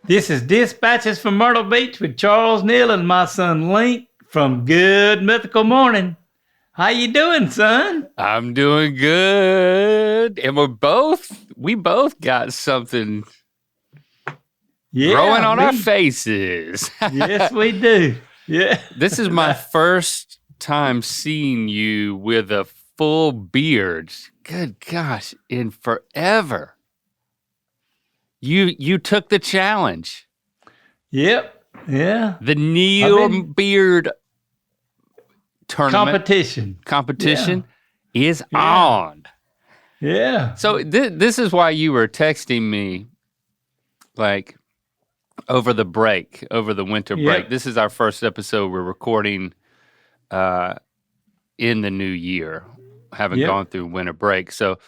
This is Dispatches from Myrtle Beach with Charles Neal and my son Link from Good Mythical Morning. How you doing, son? I'm doing good. And we both got something growing on our faces. Yes, we do. Yeah. This is my first time seeing you with a full beard. Good gosh, in forever. You took the challenge. Yep. Yeah. The Neal beard tournament competition is on. Yeah. So this is why you were texting me like over the winter break. This is our first episode we're recording in the new year. Haven't gone through winter break. So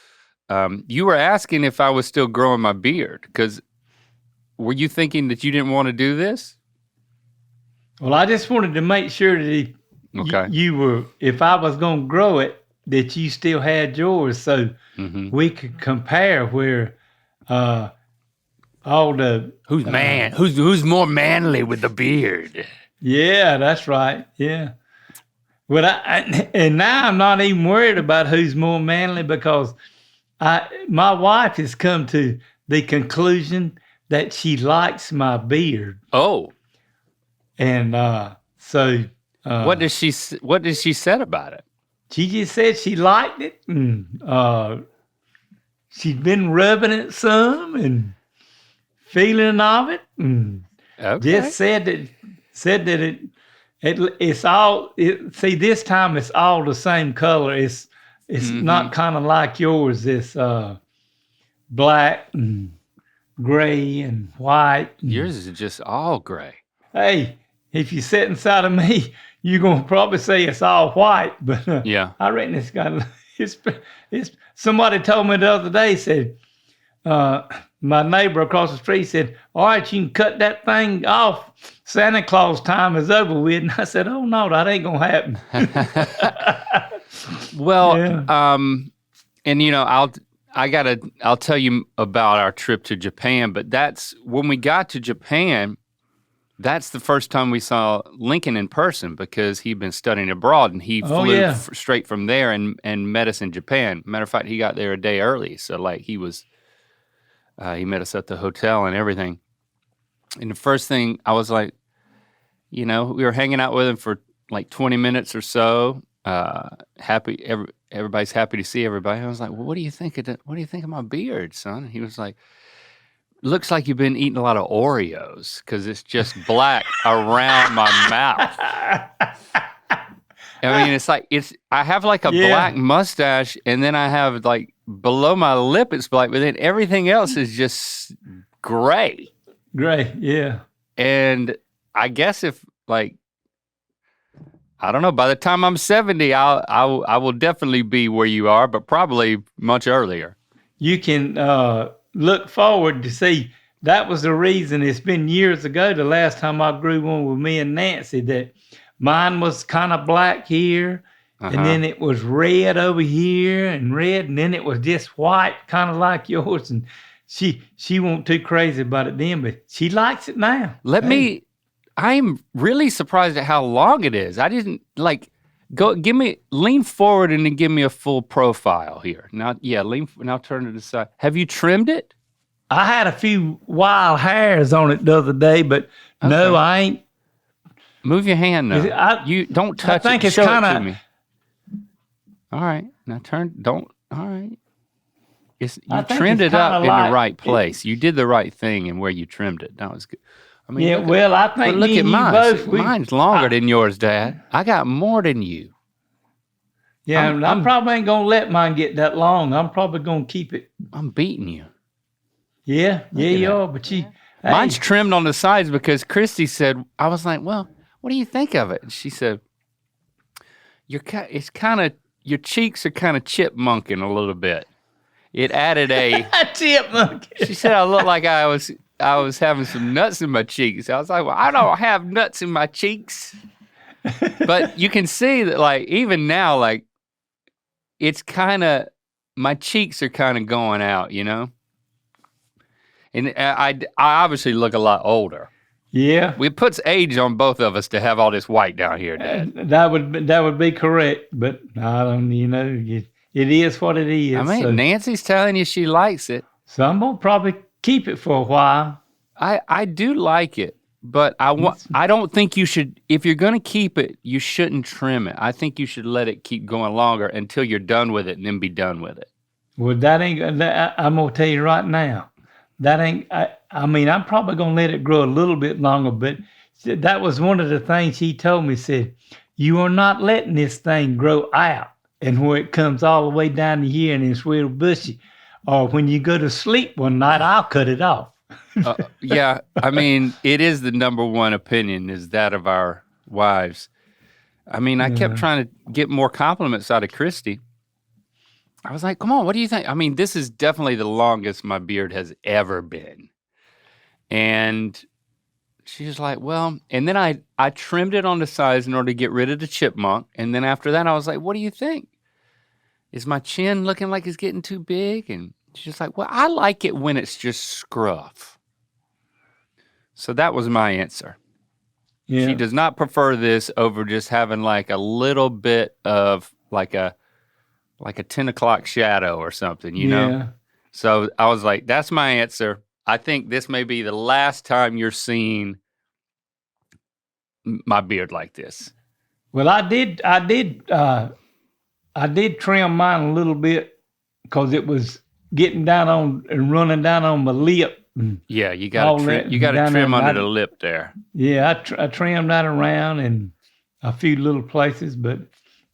you were asking if I was still growing my beard, because were you thinking that you didn't want to do this? Well, I just wanted to make sure that you were, if I was going to grow it, that you still had yours, so we could compare where all the who's more manly with the beard. Yeah, that's right. Yeah. Well, and now I'm not even worried about who's more manly, because my wife has come to the conclusion that she likes my beard. Oh. And so what did she say about it? She just said she liked it, and she's been rubbing it some and feeling of it, and just said that it's all. See, this time it's all the same color. It's not kind of like yours. It's black and gray and white. Yours is just all gray. Hey, if you sit inside of me, you're gonna probably say it's all white. But I reckon it's got. It's. Somebody told me the other day, said, my neighbor across the street said, "All right, you can cut that thing off. Santa Claus time is over with." And I said, "Oh no, that ain't gonna happen." Well, and you know, I'll tell you about our trip to Japan, but that's when we got to Japan, that's the first time we saw Lincoln in person, because he'd been studying abroad, and he flew straight from there and met us in Japan. Matter of fact, he got there a day early. So like he met us at the hotel and everything. And the first thing I was like, you know, we were hanging out with him for like 20 minutes or so. Everybody's happy to see everybody. I was like, well, what do you think of my beard, son? And he was like, looks like you've been eating a lot of Oreos, because it's just black around my mouth. I mean, it's like, I have like a black mustache, and then I have like below my lip it's black, but then everything else is just gray. Gray, yeah. And I guess if like, I don't know, by the time I'm 70, I will definitely be where you are, but probably much earlier. You can look forward to see. That was the reason. It's been years ago, the last time I grew one with me and Nancy, that mine was kind of black here, and then it was red over here and red, and then it was just white, kind of like yours. And she wasn't too crazy about it then, but she likes it now. I'm really surprised at how long it is. I didn't lean forward and then give me a full profile here. Now turn to the side. Have you trimmed it? I had a few wild hairs on it the other day, but no, I ain't. Move your hand now. You don't touch it. I think it's kind of. All right, now all right. You trimmed it up in the right place. You did the right thing in where you trimmed it. That was good. I mean, I think look at mine. Both, mine's longer than yours, Dad. I got more than you. Yeah, I'm probably ain't gonna let mine get that long. I'm probably gonna keep it. I'm beating you. Yeah, you are. But mine's trimmed on the sides because Christy said. I was like, "Well, what do you think of it?" And she said, your cheeks are kind of chipmunking a little bit. It added a chipmunk. She said I looked like I was having some nuts in my cheeks. I was like, well, I don't have nuts in my cheeks. But you can see that, like, even now, like, it's kind of, my cheeks are kind of going out, you know? And I obviously look a lot older. Yeah. It puts age on both of us to have all this white down here, Dad. That would be correct, but I don't. It is what it is. I mean, Nancy's telling you she likes it. So I'm gonna probably keep it for a while. I do like it, but I don't think you should. If you're gonna keep it, you shouldn't trim it. I think you should let it keep going longer until you're done with it, and then be done with it. Well, that ain't. I'm gonna tell you right now. That ain't. I mean, I'm probably gonna let it grow a little bit longer, but that was one of the things he told me. Said, you are not letting this thing grow out, and where it comes all the way down to here and it's real bushy, or when you go to sleep one night, I'll cut it off. Yeah, I mean, it is the number one opinion is that of our wives. I mean, I kept trying to get more compliments out of Christy. I was like, come on, what do you think? I mean, this is definitely the longest my beard has ever been. And she was like, well, and then I trimmed it on the sides in order to get rid of the chipmunk. And then after that, I was like, what do you think? Is my chin looking like it's getting too big? And she's like, well, I like it when it's just scruff. So that was my answer. Yeah. She does not prefer this over just having like a little bit of like a 10 o'clock shadow or something, you know? So I was like, that's my answer. I think this may be the last time you're seeing my beard like this. Well, I did trim mine a little bit because it was getting down on and running down on my lip. Yeah, you got to trim under the lip there. Yeah, I trimmed that around in a few little places, but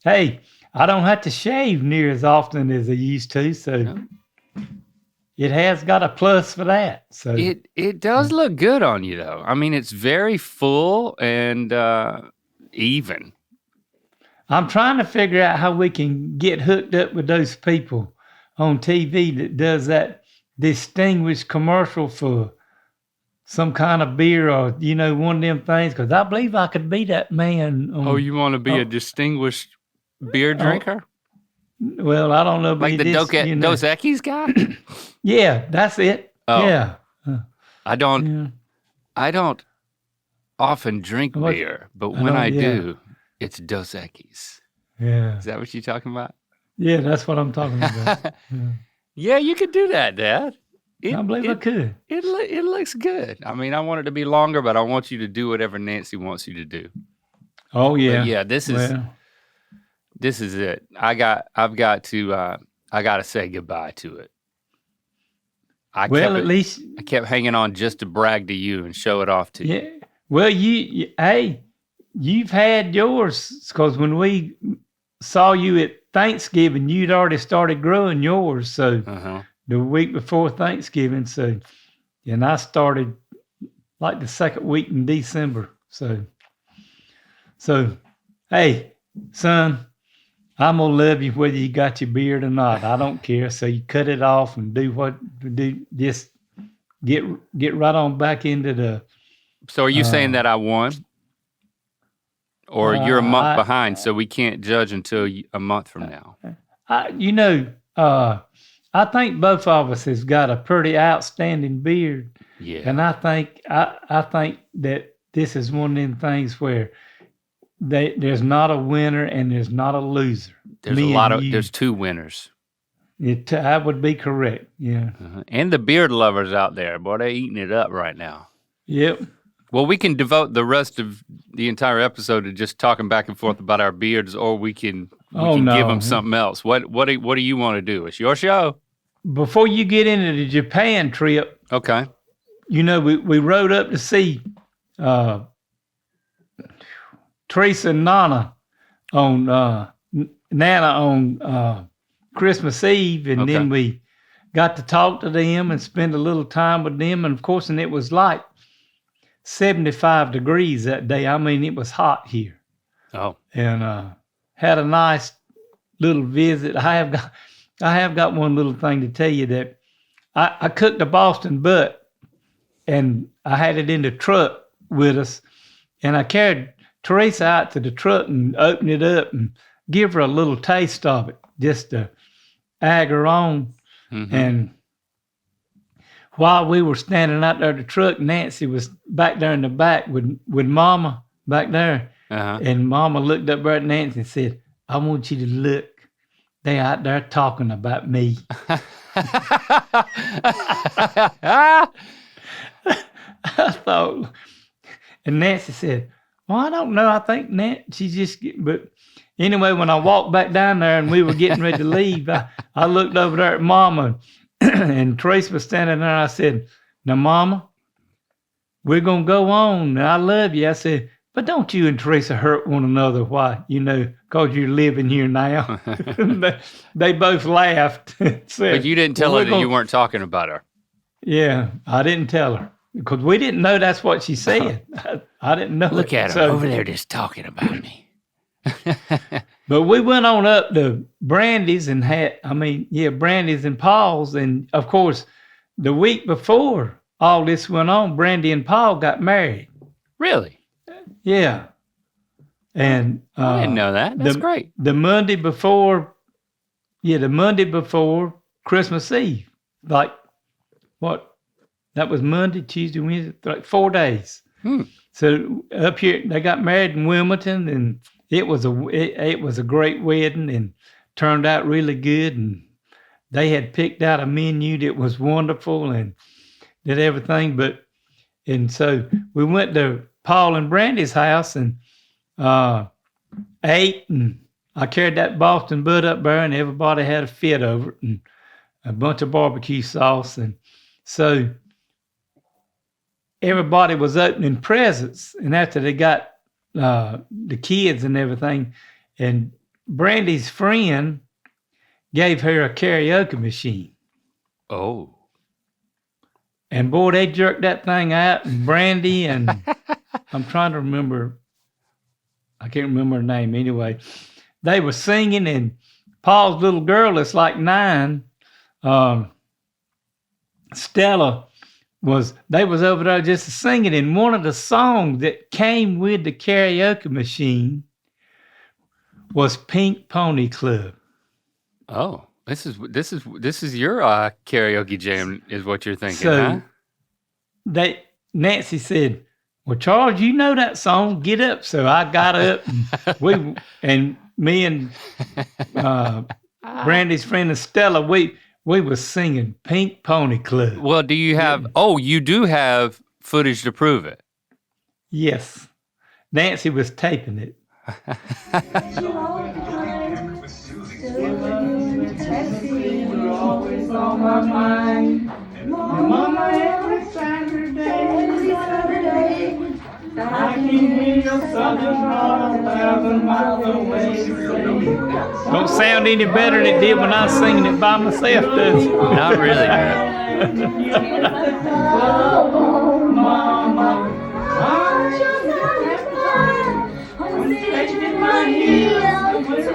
hey, I don't have to shave near as often as I used to, so it has got a plus for that. So it does look good on you, though. I mean, it's very full and even. I'm trying to figure out how we can get hooked up with those people on TV that does that distinguished commercial for some kind of beer or, one of them things, because I believe I could be that man. You want to be a distinguished beer drinker? Well, I don't know. Like the Dos Equis guy? Yeah, that's it. Oh. Yeah. I don't often drink beer, but when I do, it's Dos Equis. Yeah. Is that what you're talking about? Yeah, that's what I'm talking about. Yeah, you could do that, Dad. I believe I could. It looks good. I mean, I want it to be longer, but I want you to do whatever Nancy wants you to do. Oh yeah. But yeah, this is it. I got to say goodbye to it. At least I kept hanging on just to brag to you and show it off to you. Yeah. Well, you've had yours, because when we saw you at Thanksgiving, you'd already started growing yours. So the week before Thanksgiving. So, and I started like the second week in December. So, hey, son, I'm gonna love you whether you got your beard or not. I don't care. So you cut it off and do what do. Just get right on back into the. So are you saying that I won? Or you're a month behind, so we can't judge until a month from now. I think both of us has got a pretty outstanding beard. Yeah. And I think that this is one of them things where there's not a winner and there's not a loser. There's two winners. I would be correct. Yeah. And the beard lovers out there, boy, they're eating it up right now. Yep. Well, we can devote the rest of the entire episode to just talking back and forth about our beards, or we can give them something else. What do you want to do? It's your show. Before you get into the Japan trip, okay. We rode up to see Teresa and Nana on Christmas Eve, and then we got to talk to them and spend a little time with them, and of course, and it was like 75 degrees that day. I mean, it was hot here. Oh. And had a nice little visit. I have got one little thing to tell you, that I cooked a Boston butt, and I had it in the truck with us, and I carried Teresa out to the truck and opened it up and give her a little taste of it, just to egg her on. Mm-hmm. And while we were standing out there at the truck, Nancy was back there in the back with Mama back there. Uh-huh. And Mama looked up at Nancy and said, I want you to look. They out there talking about me. Uh-huh. I thought, and Nancy said, well, I don't know. I think Nancy just, but anyway, when I walked back down there and we were getting ready to leave, I looked over there at Mama and Trace was standing there. I said, now, Mama, we're going to go on. And I love you. I said, but don't you and Teresa hurt one another. Why? Because you're living here now. They both laughed. Said, but you didn't tell her that you weren't talking about her. Yeah, I didn't tell her. Because we didn't know that's what she said. I didn't know. Look at her over there just talking about me. But we went on up to Brandy's and Brandy's and Paul's. And, of course, the week before all this went on, Brandy and Paul got married. Really? Yeah. And I didn't know that. That's great. The Monday before Christmas Eve. Like, what? That was Monday, Tuesday, Wednesday, like 4 days. So up here, they got married in Wilmington, and it was a great wedding and turned out really good. And they had picked out a menu that was wonderful and did everything. And so we went to Paul and Brandy's house and ate, and I carried that Boston Bud up there, and everybody had a fit over it and a bunch of barbecue sauce. And so everybody was opening presents, and after they got the kids and everything, and Brandy's friend gave her a karaoke machine. Oh. And boy, they jerked that thing out, and Brandy and I'm trying to remember, I can't remember her name anyway. They were singing, and Paul's little girl that's like 9, Stella, they was over there just singing, and one of the songs that came with the karaoke machine was Pink Pony Club. Oh, this is your karaoke jam, is what you're thinking, so huh? Nancy said, well, Charles, you know that song, get up. So I got up, and me and Brandy's friend Stella, we was singing Pink Pony Club. Well, do you have, you do have footage to prove it? Yes. Nancy was taping it. You're always on my mind. Mama, every Saturday, I can hear your southern heart 1,000 miles away. Don't sound any better than it did when I was singing it by myself, does it? Not really, man. Oh, Mama, I'm just taking my heels with a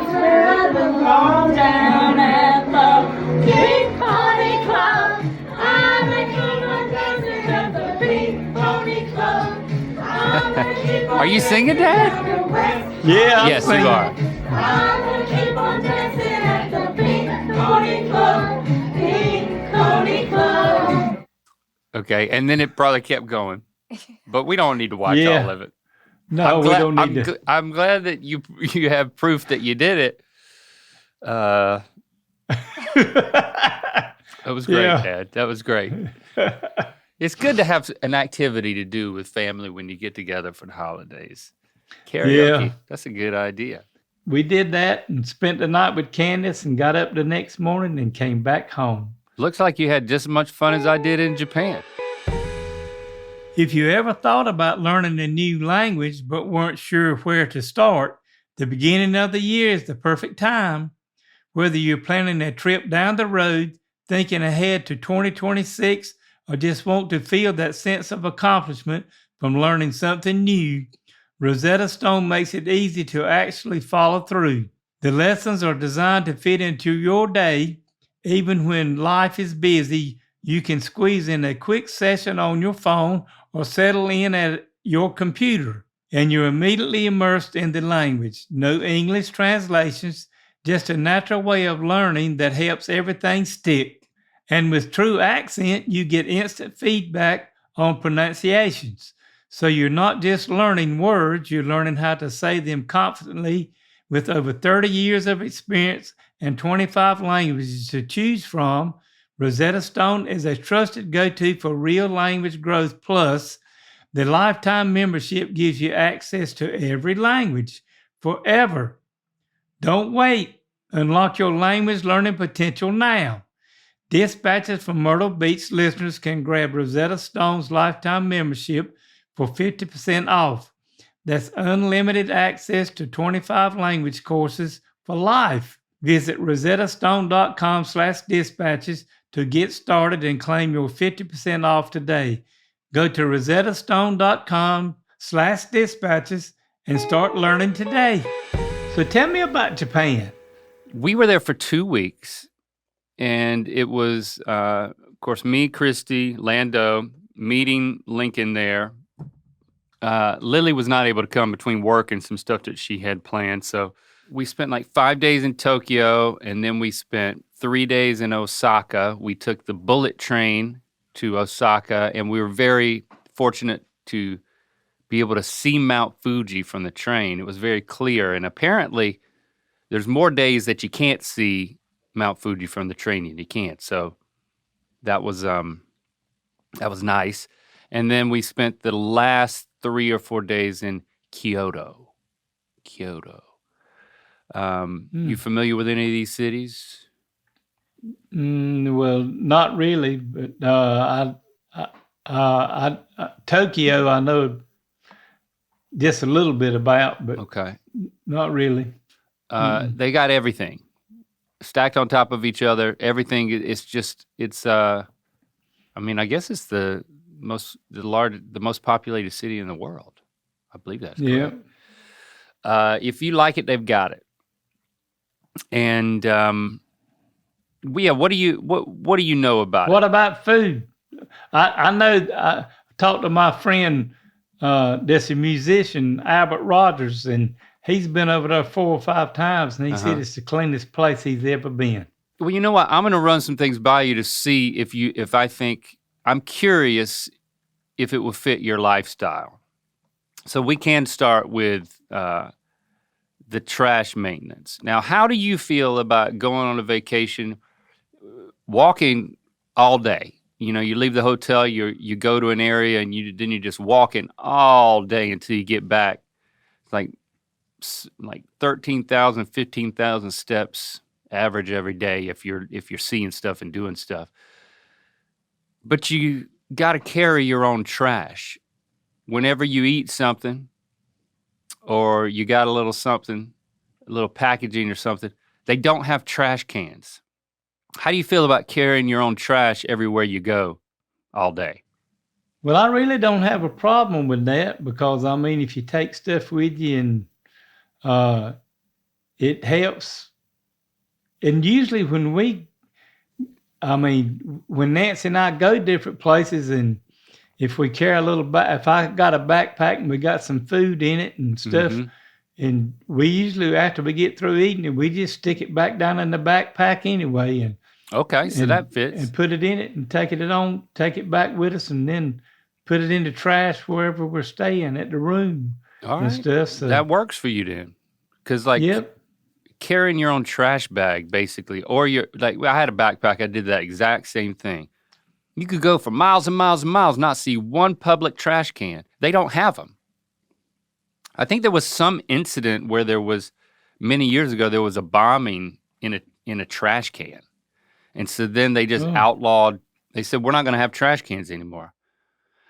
calm down at the Pink Pony Club. I'm a king of dancing at the Pink Pony Club. Are you singing, Dad? Yeah, yes, you are. I'm gonna keep on dancing at the Pink Pony Club. Pink Pony Club. Okay, and then it probably kept going, but we don't need to watch all of it. No, we don't need to. I'm glad that you have proof that you did it. That was great, Dad. That was great. It's good to have an activity to do with family when you get together for the holidays. Karaoke, that's a good idea. We did that and spent the night with Candace and got up the next morning and came back home. Looks like you had just as much fun as I did in Japan. If you ever thought about learning a new language but weren't sure where to start, the beginning of the year is the perfect time. Whether you're planning a trip down the road, thinking ahead to 2026, or just want to feel that sense of accomplishment from learning something new, Rosetta Stone makes it easy to actually follow through. The lessons are designed to fit into your day. Even when life is busy, you can squeeze in a quick session on your phone or settle in at your computer, and you're immediately immersed in the language. No English translations, just a natural way of learning that helps everything stick. And with true accent, you get instant feedback on pronunciations. So you're not just learning words, you're learning how to say them confidently. With over 30 years of experience and 25 languages to choose from, Rosetta Stone is a trusted go-to for real language growth. Plus, the lifetime membership gives you access to every language forever. Don't wait. Unlock your language learning potential now. Dispatches from Myrtle Beach listeners can grab Rosetta Stone's lifetime membership for 50% off. That's unlimited access to 25 language courses for life. Visit rosettastone.com/dispatches to get started and claim your 50% off today. Go to rosettastone.com/dispatches and start learning today. So tell me about Japan. We were there for 2 weeks, and it was, of course, me, Christy, Lando, meeting Lincoln there. Lily was not able to come between work and some stuff that she had planned. So we spent like 5 days in Tokyo, and then we spent 3 days in Osaka. We took the bullet train to Osaka, and we were very fortunate to be able to see Mount Fuji from the train. It was very clear, and apparently there's more days that you can't see Mount Fuji from the train than you can't. So that was nice. And then we spent the last 3 or 4 days in Kyoto. You familiar with any of these cities? Well, not really, but Tokyo I know just a little bit about, but okay, not really. They got everything stacked on top of each other. Everything. I mean, I guess it's the most populated city in the world. I believe that's correct. Yeah. If you like it, they've got it. And what do you know about it? What about food? I know I talked to my friend that's a musician, Albert Rogers, and he's been over there 4 or 5 times, and he said it's the cleanest place he's ever been. Well, you know what? I'm gonna run some things by you to see if I think, I'm curious if it will fit your lifestyle. So we can start with the trash maintenance. Now, how do you feel about going on a vacation, walking all day? You know, you leave the hotel, you go to an area, and then you're just walking all day until you get back. It's like 13,000, 15,000 steps average every day if you're seeing stuff and doing stuff. But you got to carry your own trash. Whenever you eat something, or you got a little something, a little packaging or something, they don't have trash cans. How do you feel about carrying your own trash everywhere you go all day? Well, I really don't have a problem with that because, I mean, if you take stuff with you and it helps. And usually when Nancy and I go different places, and if we carry if I got a backpack and we got some food in it and stuff, and we usually, after we get through eating it, we just stick it back down in the backpack anyway. And that fits. And put it in it and take it back with us, and then put it in the trash wherever we're staying at the room. All and right. Stuff. So that works for you then. Because carrying your own trash bag, basically, or I had a backpack, I did that exact same thing. You could go for miles and miles and miles, not see one public trash can. They don't have them. I think there was some incident where many years ago, there was a bombing in a trash can. And so then they just outlawed, they said, we're not gonna have trash cans anymore.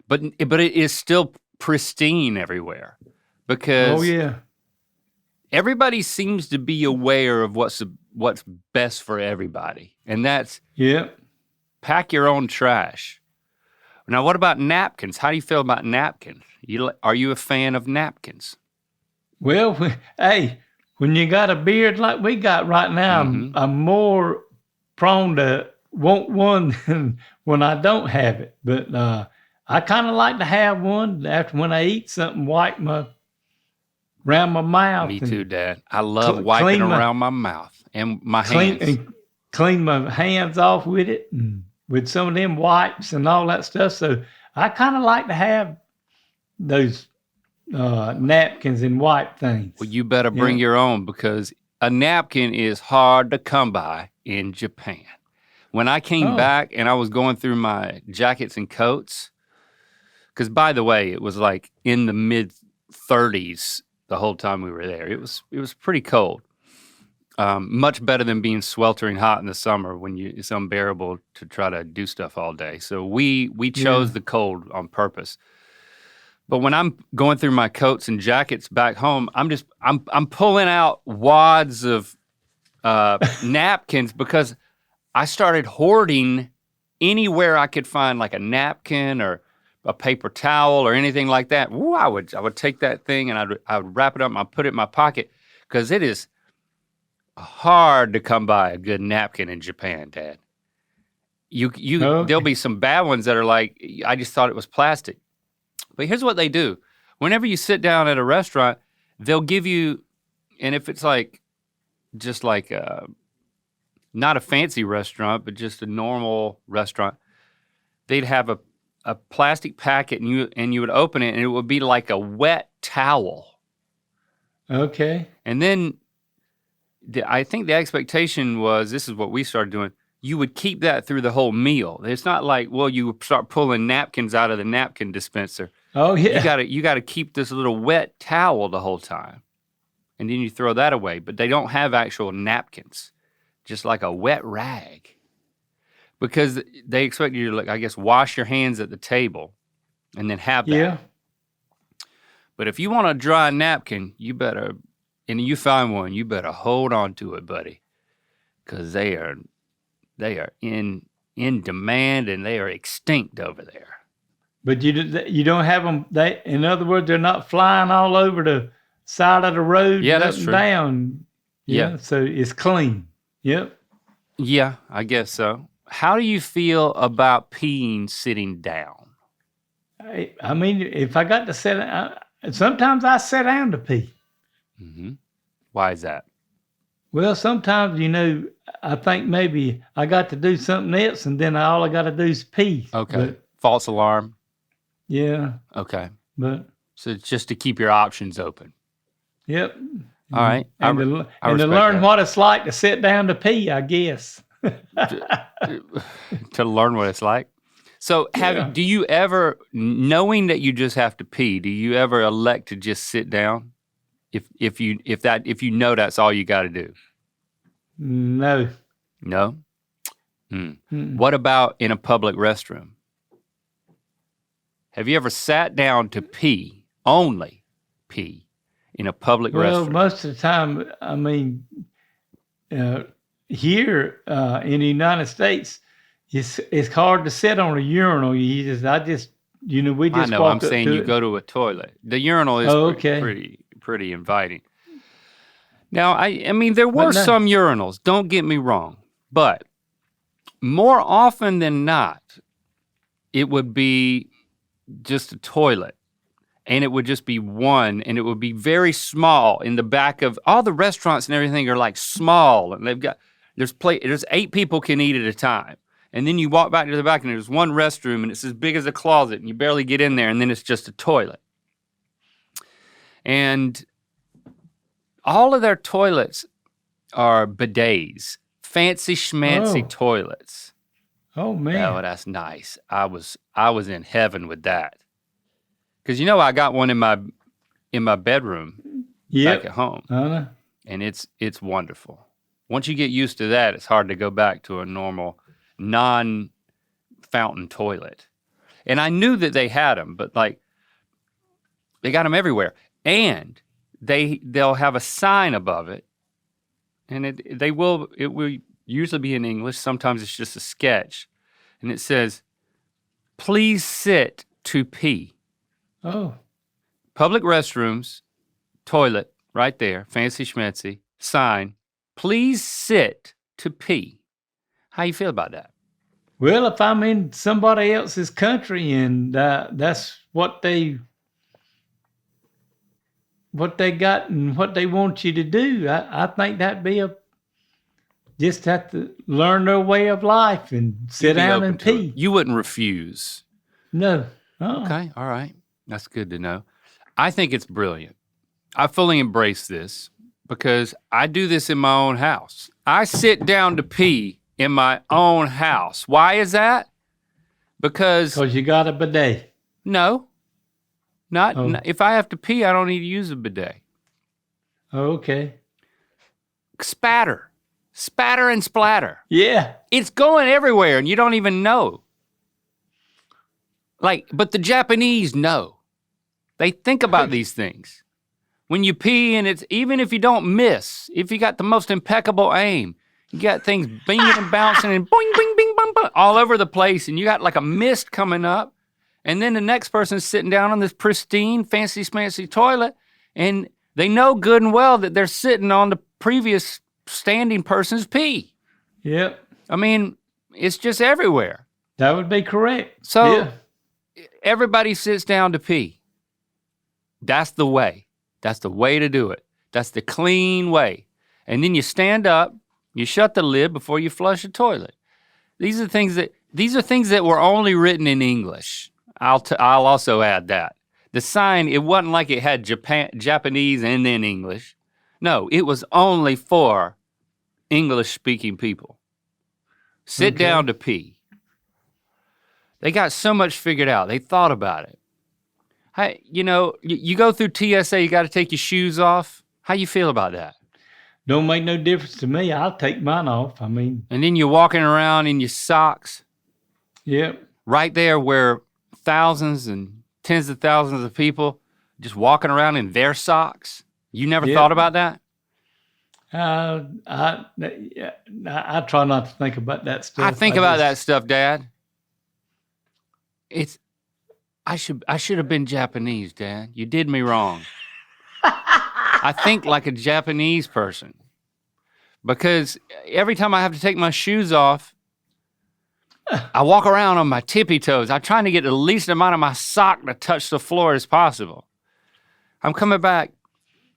But it is still pristine everywhere because everybody seems to be aware of what's best for everybody. And that's pack your own trash. Now, what about napkins? How do you feel about napkins? Are you a fan of napkins? Well, hey, when you got a beard like we got right now, I'm more prone to want one than when I don't have it. But I kind of like to have one after when I eat something, wipe around my mouth. Me too, Dad. I love wiping around my mouth and my hands. clean my hands off with it and with some of them wipes and all that stuff. So I kind of like to have those napkins and wipe things. Well, you better bring your own, because a napkin is hard to come by in Japan. When I came back and I was going through my jackets and coats, because by the way, it was like in the mid 30s the whole time we were there. It was pretty cold. Much better than being sweltering hot in the summer when it's unbearable to try to do stuff all day. So we chose the cold on purpose. But when I'm going through my coats and jackets back home, I'm pulling out wads of napkins, because I started hoarding anywhere I could find like a napkin or a paper towel or anything like that. Ooh, I would take that thing and I would wrap it up and I'd put it in my pocket, because it is hard to come by a good napkin in Japan, Dad. There'll be some bad ones that are like, I just thought it was plastic. But here's what they do. Whenever you sit down at a restaurant, they'll give you, and if it's like, just like not a fancy restaurant, but just a normal restaurant, they'd have a plastic packet and you would open it and it would be like a wet towel. Okay. And then I think the expectation was, this is what we started doing, you would keep that through the whole meal. It's not like, well, you start pulling napkins out of the napkin dispenser. Oh yeah. You gotta keep this little wet towel the whole time. And then you throw that away. But they don't have actual napkins, just like a wet rag. Because they expect you to, like, I guess, wash your hands at the table and then have that. Yeah. But if you want a dry napkin, you better, and you find one, you better hold on to it, buddy. Because they are in demand and they are extinct over there. But you don't have them. In other words, they're not flying all over the side of the road. Yeah, that's true. Down. Yeah. So it's clean. Yep. Yeah, I guess so. How do you feel about peeing sitting down? I mean, if I got to sit, sometimes I sit down to pee. Mm-hmm. Why is that? Well, sometimes, I think maybe I got to do something else, and then all I got to do is pee. Okay. False alarm. Yeah. Okay. But so it's just to keep your options open. Yep. All right. And to learn what it's like to sit down to pee, I guess. To learn what it's like. So do you ever, knowing that you just have to pee, do you ever elect to just sit down? If you know that's all you got to do? No. No? What about in a public restroom? Have you ever sat down to pee, only pee, in a public restroom? Well, most of the time, I mean, here in the United States, it's hard to sit on a urinal. We just I know. I'm saying you go to a toilet. The urinal is pretty inviting. Now, I mean, there were some urinals. Don't get me wrong, but more often than not, it would be just a toilet, and it would just be one, and it would be very small in the back of all the restaurants, and everything are like small, and there's 8 people can eat at a time. And then you walk back to the back and there's one restroom and it's as big as a closet and you barely get in there, and then it's just a toilet. And all of their toilets are bidets, fancy schmancy toilets. Oh man. Oh, that's nice. I was in heaven with that. Cause I got one in my bedroom back at home. And it's wonderful. Once you get used to that, it's hard to go back to a normal non-fountain toilet. And I knew that they had them, but like they got them everywhere. And they'll have a sign above it, and it will usually be in English. Sometimes it's just a sketch, and it says, "Please sit to pee." Oh. Public restrooms, toilet, right there, fancy schmancy, sign, "Please sit to pee." How you feel about that? Well, if I'm in somebody else's country and that's what they got and what they want you to do, I think that'd be just have to learn their way of life and sit down and pee. You wouldn't refuse. No. Okay, all right. That's good to know. I think it's brilliant. I fully embrace this because I do this in my own house. I sit down to pee in my own house. Why is that? Because you got a bidet. No. Not if I have to pee, I don't need to use a bidet. Oh, okay. Spatter and splatter. Yeah. It's going everywhere and you don't even know. But the Japanese know. They think about these things. When you pee and it's, even if you don't miss, if you got the most impeccable aim, you got things binging and bouncing and boing, bing, bing, bing, bing, all over the place and you got like a mist coming up and then the next person's sitting down on this pristine, fancy smancy toilet and they know good and well that they're sitting on the previous standing person's pee. Yep. I mean, it's just everywhere. That would be correct. So everybody sits down to pee. That's the way. That's the way to do it. That's the clean way. And then you stand up, you shut the lid before you flush the toilet. These are things that were only written in English. I'll also add that. The sign, it wasn't like it had Japanese and then English. No, it was only for English-speaking people. Sit down to pee. They got so much figured out. They thought about it. Hey, you go through TSA, you got to take your shoes off. How you feel about that? Don't make no difference to me. I'll take mine off. I mean. And then you're walking around in your socks. Yep. Right there where thousands and tens of thousands of people just walking around in their socks. You never thought about that? I try not to think about that stuff. I think about that stuff, Dad. I should have been Japanese, Dad. You did me wrong. I think like a Japanese person because every time I have to take my shoes off, I walk around on my tippy toes. I'm trying to get the least amount of my sock to touch the floor as possible. I'm coming back.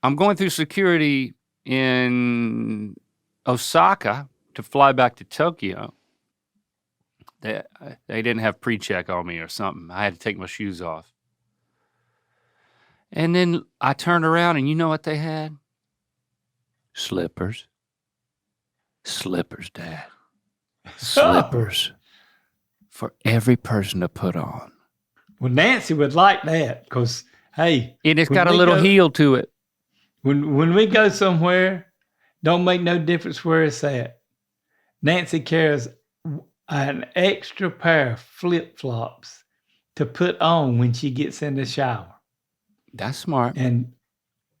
I'm going through security in Osaka to fly back to Tokyo. They didn't have pre-check on me or something. I had to take my shoes off. And then I turned around and you know what they had? Slippers. Slippers, Dad. Slippers. For every person to put on. Well, Nancy would like that because, hey. It's got a little heel to it. When we go somewhere, don't make no difference where it's at. Nancy carries an extra pair of flip-flops to put on when she gets in the shower. That's smart. And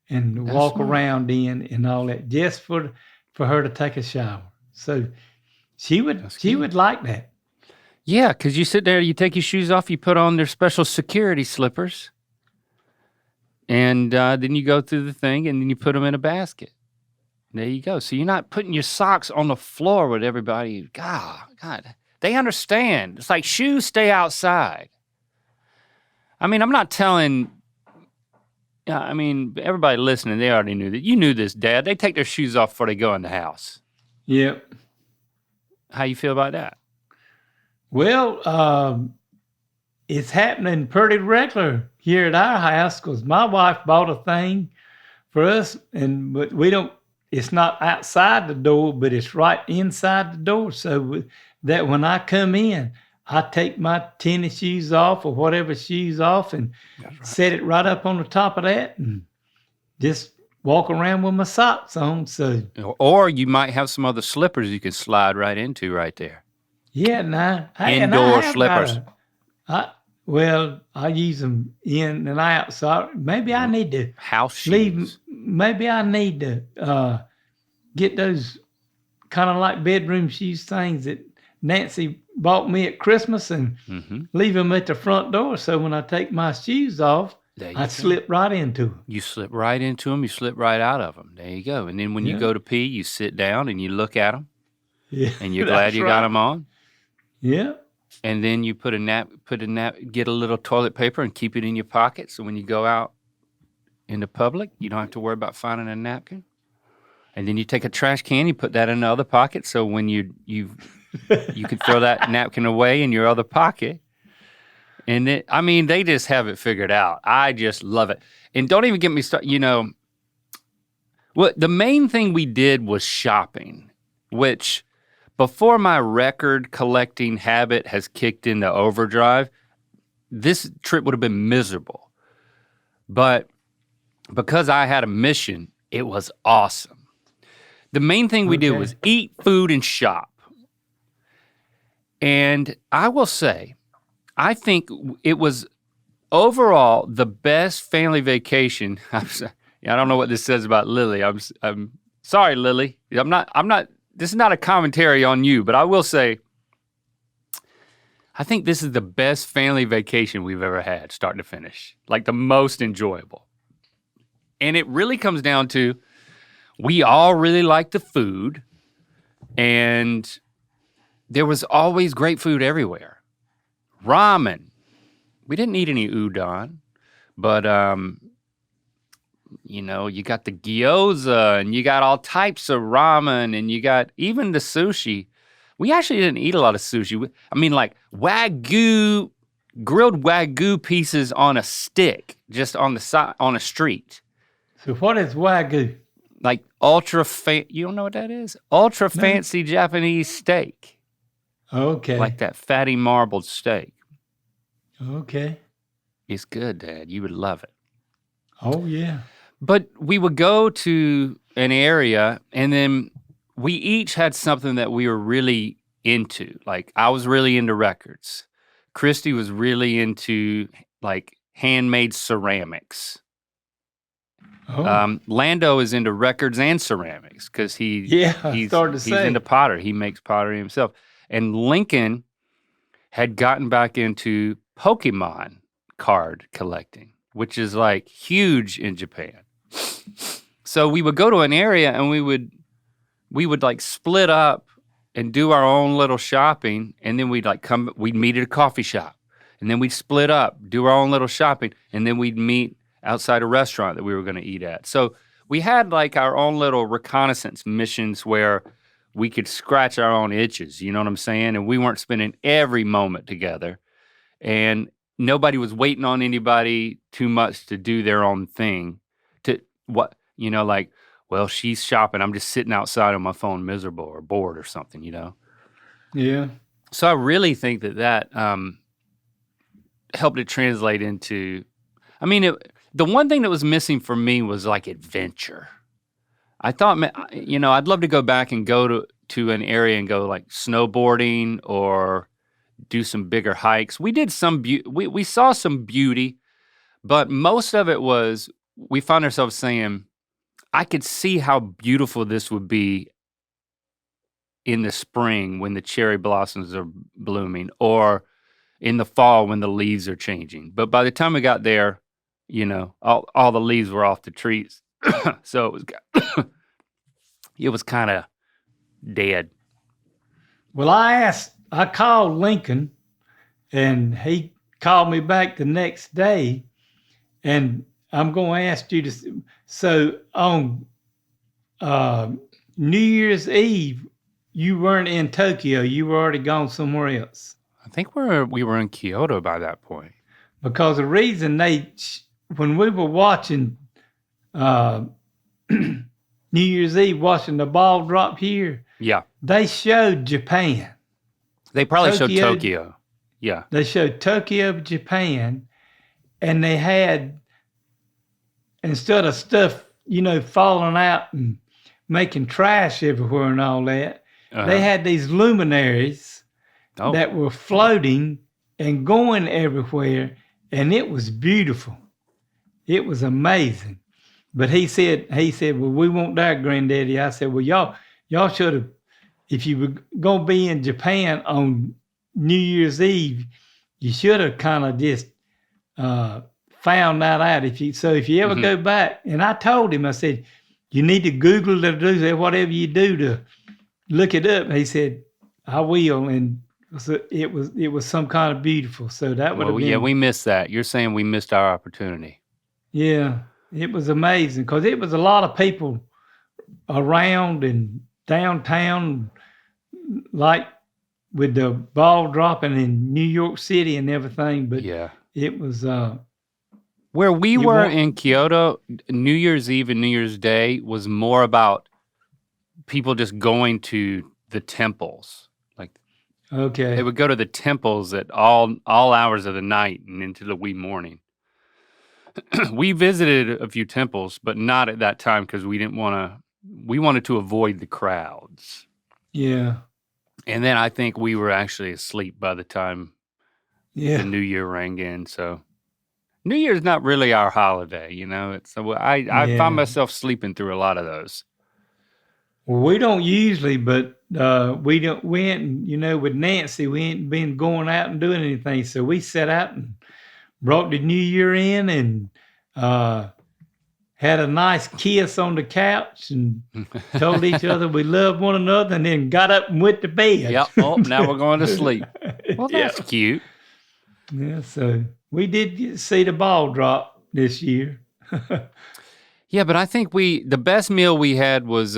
walk around in and all that, just for her to take a shower. So she would like that. Yeah, because you sit there, you take your shoes off, you put on their special security slippers, and then you go through the thing, and then you put them in a basket. There you go. So you're not putting your socks on the floor with everybody. God, they understand. It's like shoes stay outside. I mean, I'm not telling... everybody listening, they already knew that. You knew this, Dad. They take their shoes off before they go in the house. Yep. How you feel about that? Well, it's happening pretty regular here at our house because my wife bought a thing for us, but we don't. It's not outside the door, but it's right inside the door, so that when I come in, I take my tennis shoes off or whatever shoes off and set it right up on the top of that and just walk around with my socks on. So, or you might have some other slippers you can slide right into right there. Yeah, indoor slippers. I use them in and out. So maybe I need to house shoes. Maybe I need to get those kind of like bedroom shoes things that Nancy bought me at Christmas and leave them at the front door. So when I take my shoes off, I slip right into them. You slip right into them. You slip right out of them. There you go. And then when you go to pee, you sit down and you look at them. Yeah, and you're glad you got them on. Yeah. And then you get a little toilet paper and keep it in your pocket. So when you go out in the public, you don't have to worry about finding a napkin. And then you take a trash can, you put that in the other pocket, so when you can throw that napkin away in your other pocket. And they just have it figured out. I just love it. And don't even get me started, the main thing we did was shopping, which before my record collecting habit has kicked into overdrive, this trip would have been miserable. But because I had a mission, it was awesome. The main thing we did was eat food and shop. And I will say, I think it was overall the best family vacation. I don't know what this says about Lily. I'm sorry, Lily. I'm not, this is not a commentary on you, but I will say, I think this is the best family vacation we've ever had, start to finish. Like the most enjoyable. And it really comes down to, we all really liked the food, and there was always great food everywhere. Ramen. We didn't eat any udon, but you got the gyoza, and you got all types of ramen, and you got even the sushi. We actually didn't eat a lot of sushi. Like grilled Wagyu pieces on a stick, just on the side, on a street. So what is Wagyu? Like you don't know what that is? Fancy Japanese steak. Okay. Like that fatty marbled steak. Okay. It's good, Dad. You would love it. Oh, yeah. But we would go to an area, and then we each had something that we were really into. Like, I was really into records. Christy was really into, like, handmade ceramics. Oh. Lando is into records and ceramics because he's into pottery. He makes pottery himself. And Lincoln had gotten back into Pokemon card collecting, which is like huge in Japan. So we would go to an area and we would like split up and do our own little shopping, and then we'd meet at a coffee shop, and then we'd split up, do our own little shopping, and then we'd meet outside a restaurant that we were going to eat at. So we had like our own little reconnaissance missions where we could scratch our own itches, you know what I'm saying? And we weren't spending every moment together, and nobody was waiting on anybody too much to do their own thing. Well, she's shopping, I'm just sitting outside on my phone miserable or bored or something, Yeah. So I really think that helped it translate into, the one thing that was missing for me was like adventure. I thought, I'd love to go back and go to an area and go like snowboarding or do some bigger hikes. We did we saw some beauty, but most of it was, we found ourselves saying, I could see how beautiful this would be in the spring when the cherry blossoms are blooming, or in the fall when the leaves are changing. But by the time we got there, all the leaves were off the trees. So it was kind of dead. Well, I called Lincoln, and he called me back the next day, and I'm going to ask you to, so on New Year's Eve, you weren't in Tokyo, you were already gone somewhere else. I think we were in Kyoto by that point. Because the reason when we were watching New Year's Eve, watching the ball drop here, yeah, they showed Japan. They probably showed Tokyo. Yeah. They showed Tokyo, Japan, and they had, instead of stuff, falling out and making trash everywhere and all that, they had these luminaries that were floating and going everywhere, and it was beautiful. It was amazing. But he said, well, we won't die, Granddaddy. I said, well, y'all should have, if you were going to be in Japan on New Year's Eve, you should have kind of just found that out. If you ever go back, and I told him, I said, you need to Google it or do whatever you do to look it up. And he said, I will. And so it was some kind of beautiful. So that would have been. Yeah, we missed that. You're saying we missed our opportunity. Yeah, it was amazing because it was a lot of people around in downtown, like with the ball dropping in New York City and everything. But it was where we were in Kyoto. New Year's Eve and New Year's Day was more about people just going to the temples. Like, they would go to the temples at all hours of the night and into the wee morning. We visited a few temples, but not at that time because we wanted to avoid the crowds. Yeah. And then I think we were actually asleep by the time the New Year rang in. So New Year's not really our holiday, you know. I find myself sleeping through a lot of those. Well, we don't usually, but we ain't, you know, with Nancy, we ain't been going out and doing anything. So we sat out and brought the New Year in and had a nice kiss on the couch and told each other we loved one another, and then got up and went to bed. Yep. Oh, now we're going to sleep. Well, that's cute. Yeah, so we did see the ball drop this year. Yeah, but I think the best meal we had was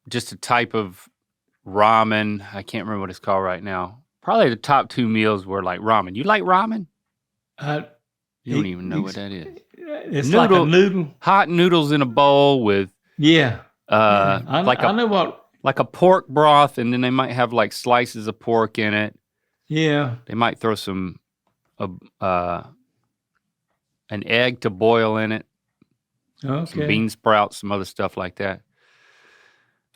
just a type of ramen. I can't remember what it's called right now. Probably the top two meals were like ramen. You like ramen? You don't even know what that is. It's like a noodle. Hot noodles in a bowl with I know what, like a pork broth, and then they might have like slices of pork in it. Yeah. They might throw some an egg to boil in it. Okay. Some bean sprouts, some other stuff like that.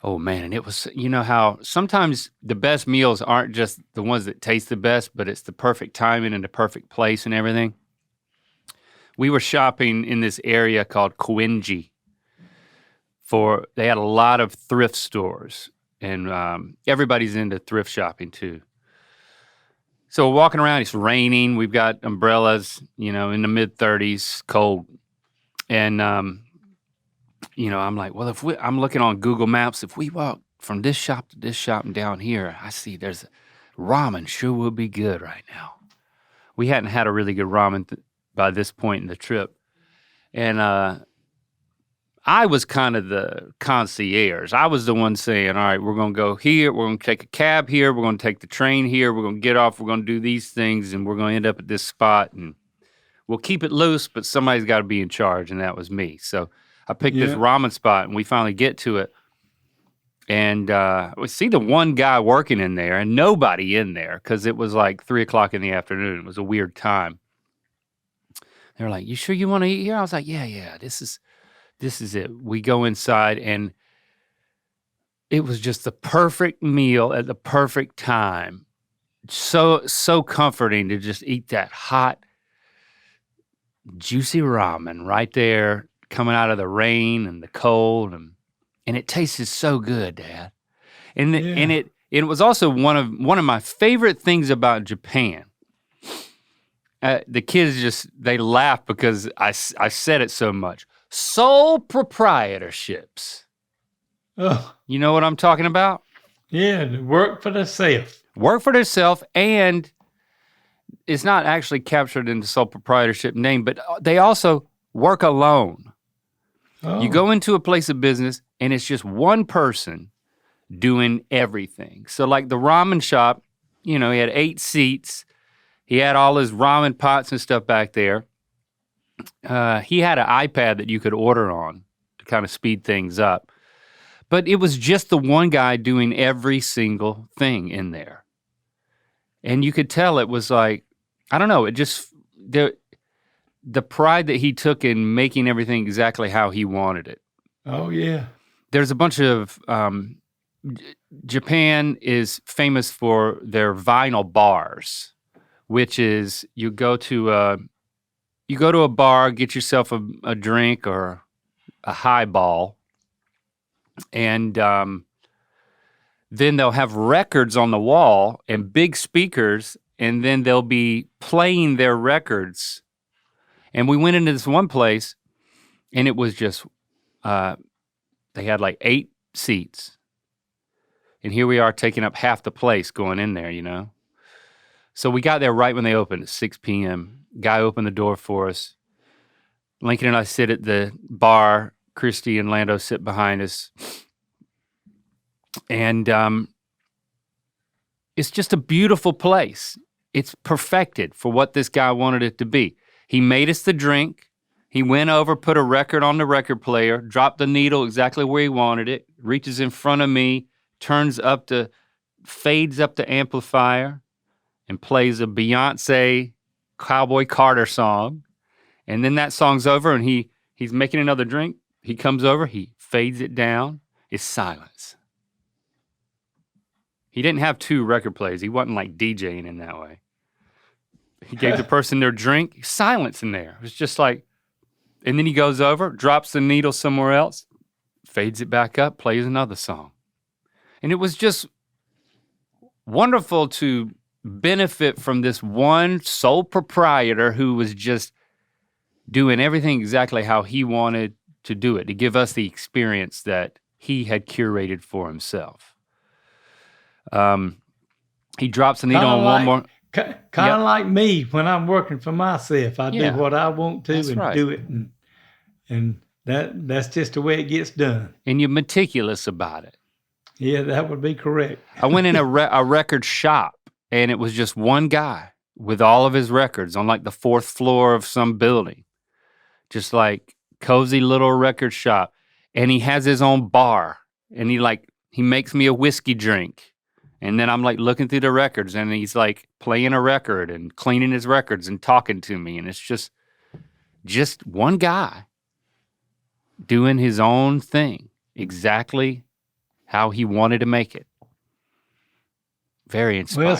Oh man, and it was, you know how sometimes the best meals aren't just the ones that taste the best, but it's the perfect timing and the perfect place and everything. We were shopping in this area called Koenji. They had a lot of thrift stores, and everybody's into thrift shopping too. So we're walking around, it's raining, we've got umbrellas, you know, in the mid-30s, cold. And, you know, I'm like, well, I'm looking on Google Maps, if we walk from this shop to this shop and down here, I see there's ramen sure would be good right now. We hadn't had a really good ramen by this point in the trip. And I was kind of the concierge. I was the one saying, all right, we're going to go here. We're going to take a cab here. We're going to take the train here. We're going to get off. We're going to do these things, and we're going to end up at this spot. And we'll keep it loose, but somebody's got to be in charge, and that was me. So I picked this ramen spot, and we finally get to it. And we see the one guy working in there, and nobody in there, because it was like 3 o'clock in the afternoon. It was a weird time. They were like, you sure you want to eat here? I was like, yeah, this is it. We go inside, and it was just the perfect meal at the perfect time. So comforting to just eat that hot, juicy ramen right there, coming out of the rain and the cold, and it tasted so good, Dad. And it was also one of my favorite things about Japan. The kids they laugh because I said it so much. Sole proprietorships. Oh. You know what I'm talking about? Yeah, work for themselves. Work for themselves, and it's not actually captured in the sole proprietorship name, but they also work alone. Oh. You go into a place of business, and it's just one person doing everything. So like the ramen shop, you know, he had 8 seats. He had all his ramen pots and stuff back there. He had an iPad that you could order on to kind of speed things up. But it was just the one guy doing every single thing in there. And you could tell it was like, I don't know, it just, the pride that he took in making everything exactly how he wanted it. Oh, yeah. There's a bunch of, Japan is famous for their vinyl bars, which is you go to a bar, get yourself a drink or a highball, and then they'll have records on the wall and big speakers, and then they'll be playing their records. And we went into this one place, and it was just, they had like 8 seats. And here we are taking up half the place going in there, you know? So we got there right when they opened at 6 p.m. Guy opened the door for us. Lincoln and I sit at the bar, Christy and Lando sit behind us. And it's just a beautiful place. It's perfected for what this guy wanted it to be. He made us the drink. He went over, put a record on the record player, dropped the needle exactly where he wanted it, reaches in front of me, fades up the amplifier, and plays a Beyonce Cowboy Carter song. And then that song's over and he's making another drink. He comes over, he fades it down. It's silence. He didn't have 2 record players. He wasn't like DJing in that way. He gave the person their drink, silence in there. It was just like, and then he goes over, drops the needle somewhere else, fades it back up, plays another song. And it was just wonderful to benefit from this one sole proprietor who was just doing everything exactly how he wanted to do it, to give us the experience that he had curated for himself. He drops the needle on one more. Kind of like me when I'm working for myself. I do what I want to do it. And that's just the way it gets done. And you're meticulous about it. Yeah, that would be correct. I went in a record shop and it was just one guy with all of his records on like the 4th floor of some building. Just like cozy little record shop. And he has his own bar and he makes me a whiskey drink. And then I'm like looking through the records and he's like playing a record and cleaning his records and talking to me. And it's just one guy doing his own thing, exactly how he wanted to make it. Very inspiring. Well,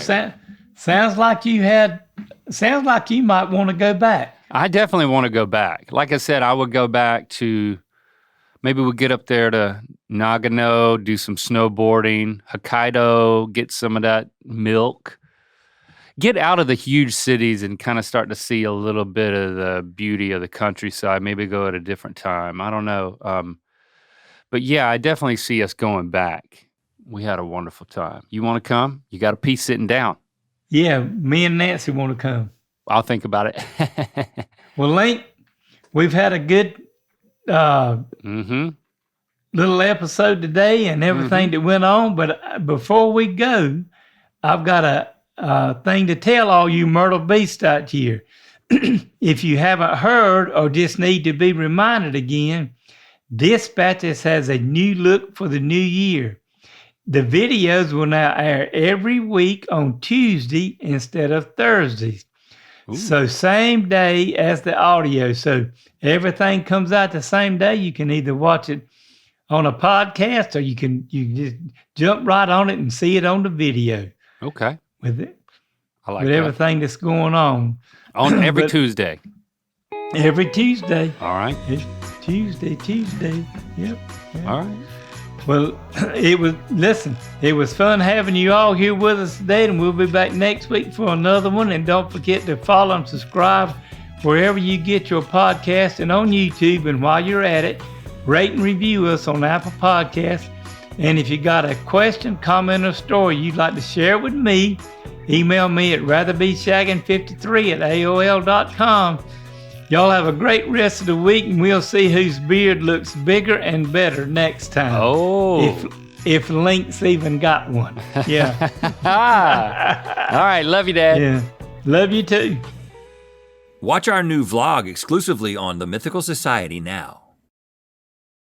sounds like you might want to go back. I definitely want to go back. Like I said, I would go back to, maybe we'll get up there to Nagano, do some snowboarding, Hokkaido, get some of that milk. Get out of the huge cities and kind of start to see a little bit of the beauty of the countryside. Maybe go at a different time. I don't know. But yeah, I definitely see us going back. We had a wonderful time. You want to come? You got a piece sitting down. Yeah, me and Nancy want to come. I'll think about it. Well, Link, we've had a good little episode today and everything that went on. But before we go, I've got a thing to tell all you Myrtle Beach out here. If you haven't heard or just need to be reminded again, Dispatches has a new look for the new year. The videos will now air every week on Tuesday instead of Thursdays. Ooh. So same day as the audio. So everything comes out the same day. You can either watch it on a podcast or you can just jump right on it and see it on the video. Okay. With it. I like with that. Everything that's going on. On every Tuesday. Every Tuesday. All right. It's Tuesday. Yep. All right. Well, it was fun having you all here with us today, and we'll be back next week for another one. And don't forget to follow and subscribe wherever you get your podcast and on YouTube. And while you're at it, rate and review us on Apple Podcasts. And if you got a question, comment, or story you'd like to share with me, email me at ratherbeShagging53@AOL.com. Y'all have a great rest of the week, and we'll see whose beard looks bigger and better next time. Oh. If Link's even got one. Yeah. All right. Love you, Dad. Yeah. Love you too. Watch our new vlog exclusively on The Mythical Society now.